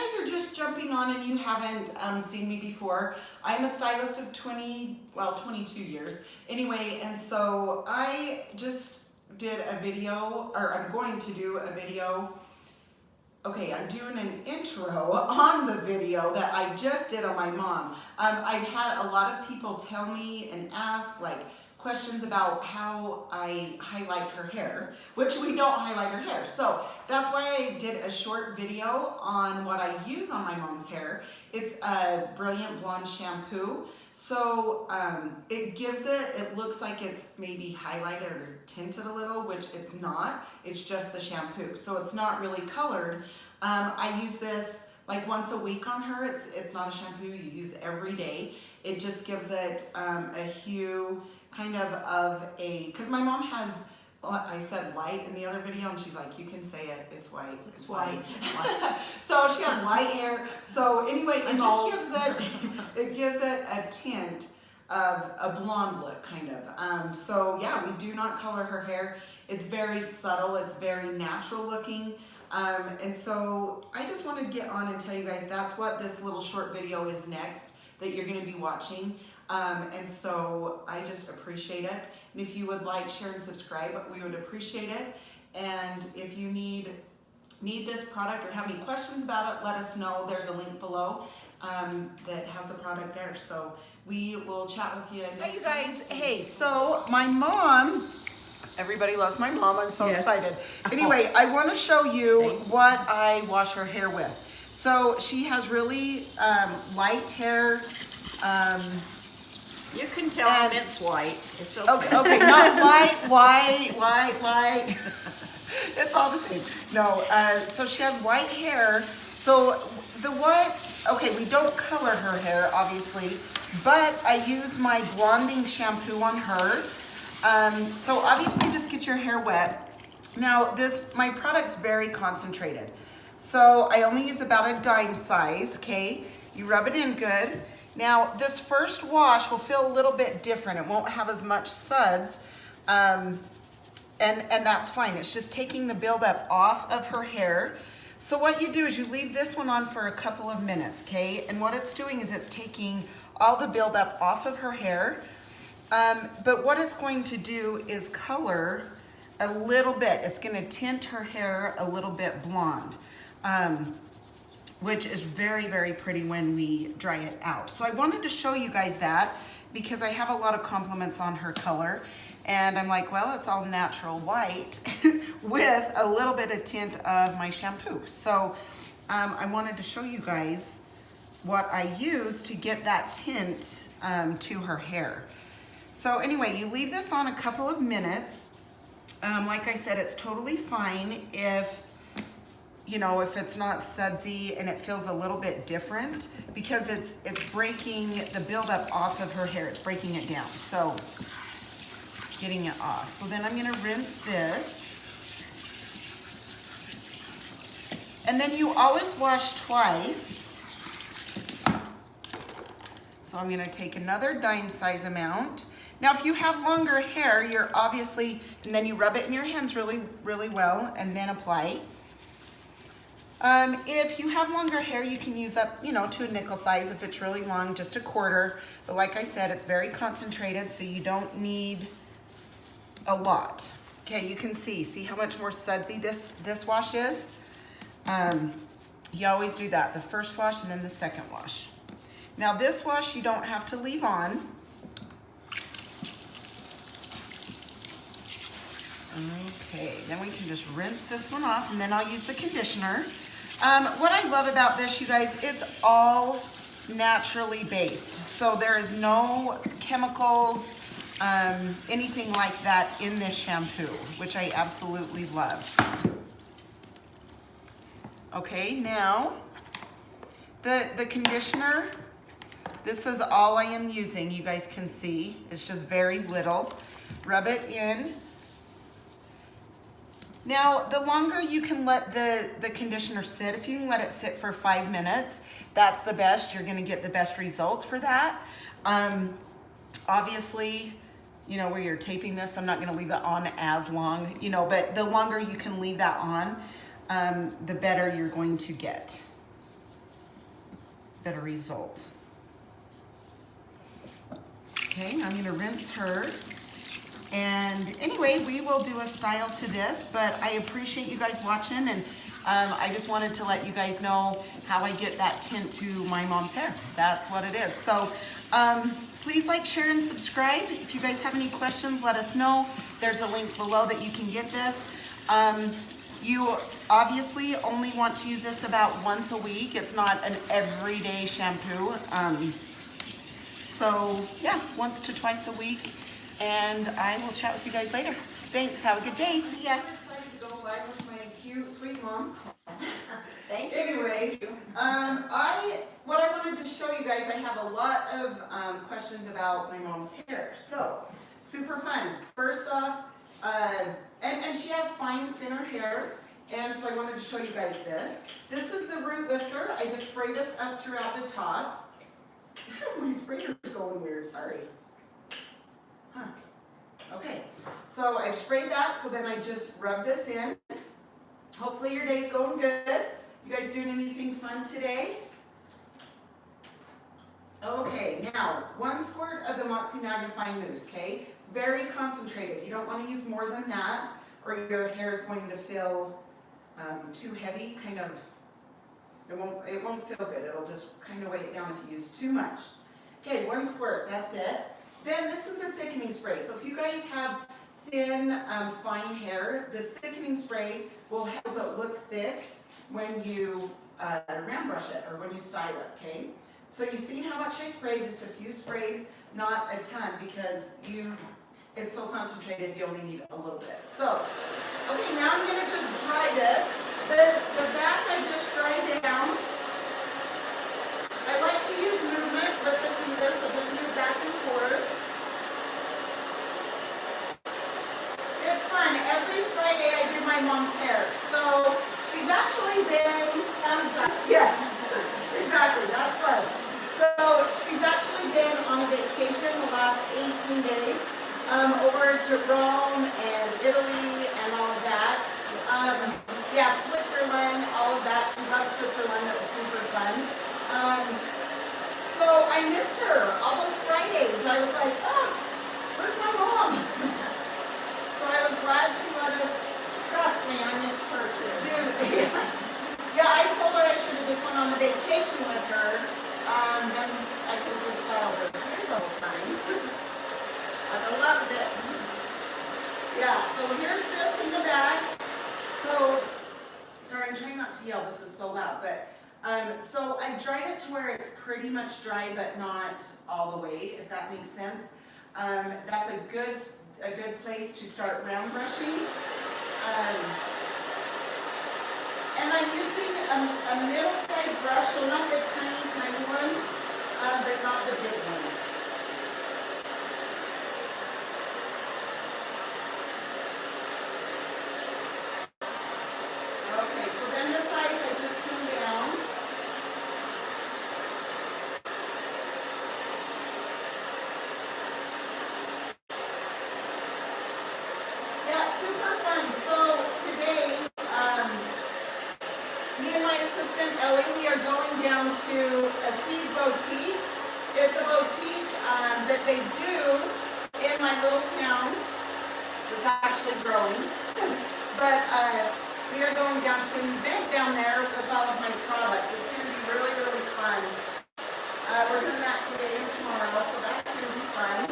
guys are just jumping on and you haven't seen me before, I'm a stylist of 22 years. Anyway, and so I just did a video, or I'm going to do a video. Okay, I'm doing an intro on the video that I just did on my mom. I've had a lot of people tell me and ask like questions about how I highlight her hair, which we don't highlight her hair. So that's why I did a short video on what I use on my mom's hair. It's a Brilliant Blonde shampoo. So it gives it looks like it's maybe highlighted or tinted a little, which it's not. It's just the shampoo. So it's not really colored. I use this like once a week on her. It's not a shampoo you use every day. It just gives it a hue kind of a, because my mom has, I said light in the other video and she's like, you can say it, it's white. It's white. So she has light hair. So anyway, it just gives it a tint of a blonde look kind of. So yeah, we do not color her hair. It's very subtle. It's very natural looking. And so I just wanted to get on and tell you guys that's what this little short video is next that you're going to be watching. And so I just appreciate it. And if you would like, share, and subscribe, we would appreciate it. And if you need this product or have any questions about it, let us know. There's a link below that has the product there. So we will chat with you next time. Hey, you guys. Hey, so my mom, everybody loves my mom. I'm so excited. Anyway, I want to show you what I wash her hair with. So she has really light hair. You can tell them it's white. It's okay. Okay, not white. It's all the same. No, so she has white hair. So okay, we don't color her hair, obviously, but I use my blonding shampoo on her. So obviously just get your hair wet. Now my product's very concentrated. So I only use about a dime size, okay? You rub it in good. Now, this first wash will feel a little bit different. It won't have as much suds, and that's fine. It's just taking the buildup off of her hair. So what you do is you leave this one on for a couple of minutes, okay? And what it's doing is it's taking all the buildup off of her hair. But what it's going to do is color a little bit. It's going to tint her hair a little bit blonde. Which is very, very pretty when we dry it out. So I wanted to show you guys that because I have a lot of compliments on her color. And I'm like, well, it's all natural white with a little bit of tint of my shampoo. So I wanted to show you guys what I use to get that tint to her hair. So anyway, you leave this on a couple of minutes. Like I said, it's totally fine if it's not sudsy and it feels a little bit different because it's breaking the buildup off of her hair. It's breaking it down. So getting it off. So then I'm going to rinse this. And then you always wash twice. So I'm going to take another dime size amount. Now, if you have longer hair, you're obviously, and then you rub it in your hands really, really well and then apply. If you have longer hair, you can use up, to a nickel size. If it's really long, just a quarter. But like I said, it's very concentrated, so you don't need a lot. Okay, you can see how much more sudsy this wash is. You always do that, the first wash and then the second wash. Now this wash you don't have to leave on. Okay, then we can just rinse this one off and then I'll use the conditioner. What I love about this, you guys, it's all naturally based. So there is no chemicals, anything like that in this shampoo, which I absolutely love. Okay, now the conditioner, this is all I am using. You guys can see, it's just very little. Rub it in. Now, the longer you can let the conditioner sit, if you can let it sit for 5 minutes, that's the best. You're gonna get the best results for that. Obviously, where you're taping this, I'm not gonna leave it on as long, but the longer you can leave that on, the better you're going to get. better result. Okay, I'm gonna rinse her. And anyway, we will do a style to this, but I appreciate you guys watching, and I just wanted to let you guys know how I get that tint to my mom's hair. That's what it is. So please like, share, and subscribe. If you guys have any questions, let us know. There's a link below that you can get this. You obviously only want to use this about once a week. It's not an everyday shampoo. So yeah, once to twice a week. And I will chat with you guys later. Thanks, have a good day, see ya. I decided to go live with my cute, sweet mom. Thank you. Anyway, what I wanted to show you guys, I have a lot of questions about my mom's hair. So, super fun. First off, and she has fine, thinner hair, and so I wanted to show you guys this. This is the root lifter. I just spray this up throughout the top. My sprayer's going weird, sorry. Huh. Okay, so I've sprayed that, so then I just rub this in. Hopefully your day's going good. You guys doing anything fun today? Okay, now 1 squirt of the Moxie Magnifying Mousse, okay? It's very concentrated. You don't want to use more than that, or your hair is going to feel too heavy, kind of, it won't feel good. It'll just kind of weigh it down if you use too much. Okay, 1 squirt, that's it. Then this is a thickening spray. So if you guys have thin, fine hair, this thickening spray will help it look thick when you round brush it or when you style it, okay? So you see how much I sprayed, just a few sprays, not a ton, because it's so concentrated you only need a little bit. So, okay, now I'm gonna just dry this. The back I just dried down. I like to use movement with the fingers, so just move back and forth. It's fun. Every Friday I do my mom's hair. So she's actually been, yes, exactly, that's fun. So she's actually been on a vacation the last 18 days, over to Rome and Italy and all of that. Yeah, Switzerland, all of that. She loves Switzerland. It was super fun. So I missed her all those Fridays. I was like, oh, where's my mom? So I was glad she let us. Trust me, I missed her too. Yeah, I told her I should have just went on the vacation with her. Then I could have just styled her hair the whole time. I loved it. Yeah, so here's this in the back. So, sorry, I'm trying not to yell. This is so loud, but. So I dried it to where it's pretty much dry, but not all the way, if that makes sense. That's a good place to start round brushing. And I'm using a middle-sized brush, so not the tiny one, but not the big one. Okay, so then the sides I just come down. Yeah, super fun. So today, me and my assistant Ellie, we are going down to a C's boutique. It's a boutique that they do in my little town. It's actually growing. But we are going down to an event down there with all of my products. It's going to be really, really fun. We're doing that today and tomorrow, so that's going to be fun.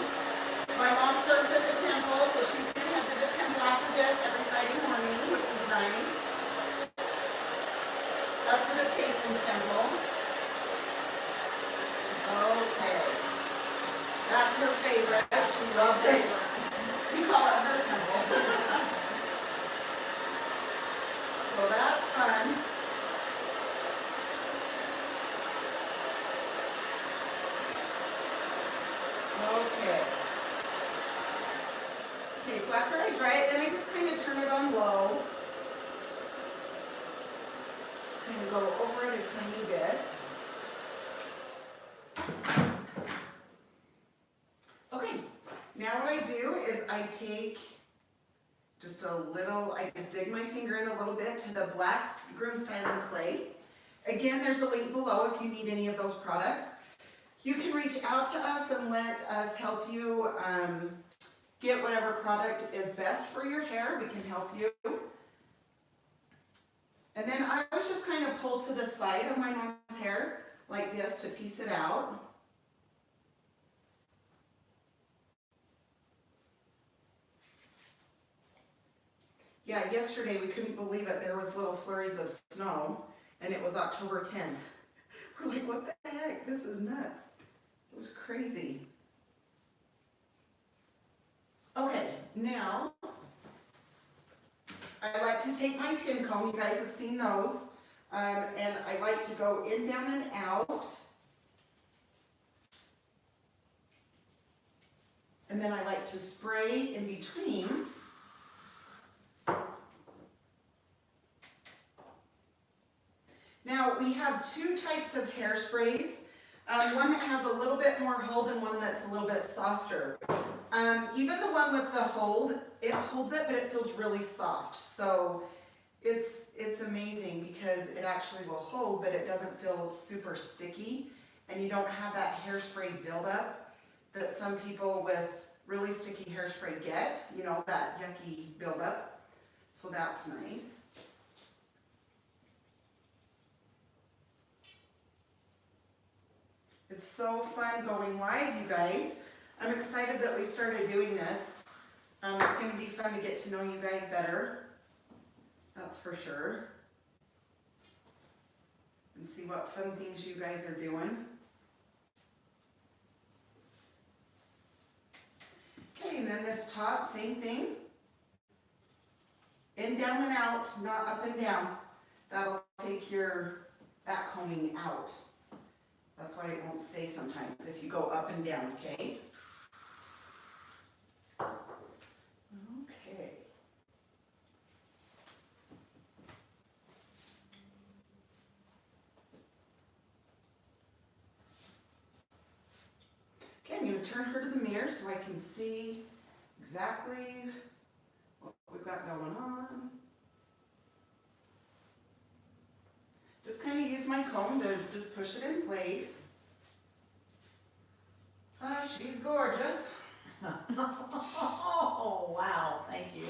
My mom serves at the temple, so she's going to head to the temple after this every Friday morning, which is nice. Up to the Payson temple. Okay. That's her favorite. She loves it. We call it her temple. So that's fun. Okay. Okay, so after I dry it, then I just kind of turn it on low. Just kind of go over it a tiny bit. Okay, now what I do is I take just a little, I just dig my finger in a little bit to the black groom styling clay, Again, there's a link below if you need any of those products. You can reach out to us and let us help you get whatever product is best for your hair. We can help you. And then I was just kind of pulled to the side of my mom's hair like this to piece it out. Yeah, yesterday we couldn't believe it. There was little flurries of snow and it was October 10th. We're like, what the heck? This is nuts. It was crazy. Okay, now I like to take my pin comb. You guys have seen those. And I like to go in, down, and out. And then I like to spray in between. Now we have two types of hairsprays. One that has a little bit more hold and one that's a little bit softer. Even the one with the hold, it holds it, but it feels really soft. So it's amazing because it actually will hold, but it doesn't feel super sticky. And you don't have that hairspray buildup that some people with really sticky hairspray get, you know, that yucky buildup. So that's nice. It's so fun going live, you guys. I'm excited that we started doing this. It's going to be fun to get to know you guys better. That's for sure. And see what fun things you guys are doing. Okay, and then this top, same thing. In, down, and out, not up and down. That'll take your back combing out. That's why it won't stay sometimes if you go up and down, okay? Okay. Okay, I'm going to turn her to the mirror so I can see exactly what we've got going on. Just kind of use my comb to just push it in place. She's gorgeous. Oh, wow, thank you.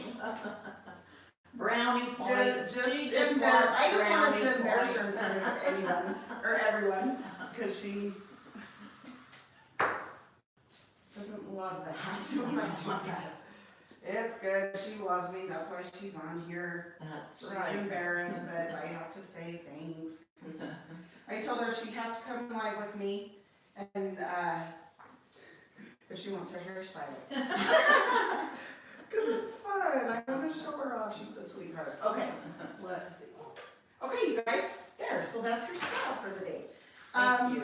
Brownie points. She just I just wanted brownie to embarrass her in points. front of anyone, or everyone, because she doesn't love that when I do that. It's good. She loves me. That's why she's on here. That's She's right. embarrassed, but I have to say thanks. I told her she has to come live with me, and if she wants her hairstyle. Because it's fun. I want to show her off. She's a sweetheart. Okay, let's see. Okay, you guys. There. So that's her style for the day. Thank you.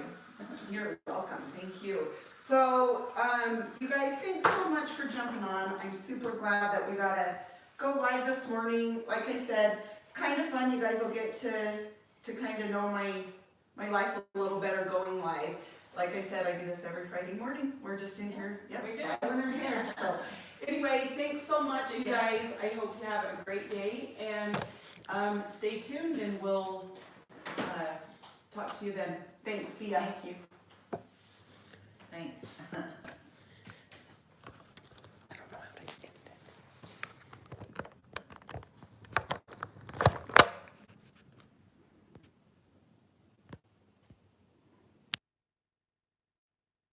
You're welcome. Thank you. So, you guys, thanks so much for jumping on. I'm super glad that we got to go live this morning. Like I said, it's kind of fun. You guys will get to kind of know my life a little better going live. Like I said, I do this every Friday morning. We're just in here, yep, styling our hair. So, anyway, thanks so much, you guys. I hope you have a great day, and stay tuned, and we'll talk to you then. Thanks. See ya. Thank you. Thanks.